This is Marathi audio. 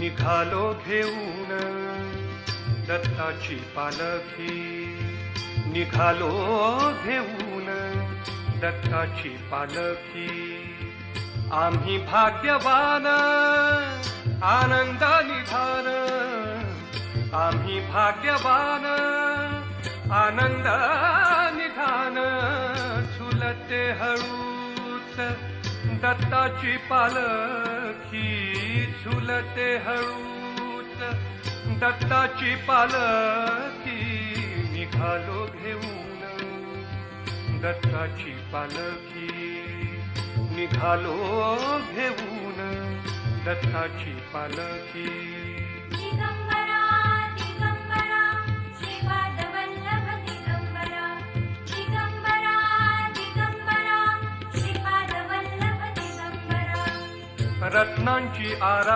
निघालो घेऊन दत्ताची पालखी, निघालो घेऊन दत्ताची पालखी. आम्ही भाग्यवान आनंद निधान, आम्ही भाग्यवान आनंद निधान. झुलते हळूच दत्ताची पालखी, झुलते हळूच दत्ताची पालखी. निघालो घेऊन दत्ताची पालखी, निघालो घेऊन दत्ताची पालखी. दिगंबरा दिगंबरा श्रीपाद वल्लभ दिगंबरा, दिगंबरा दिगंबरा श्रीपाद वल्लभ दिगंबरा. रत्नांची आरा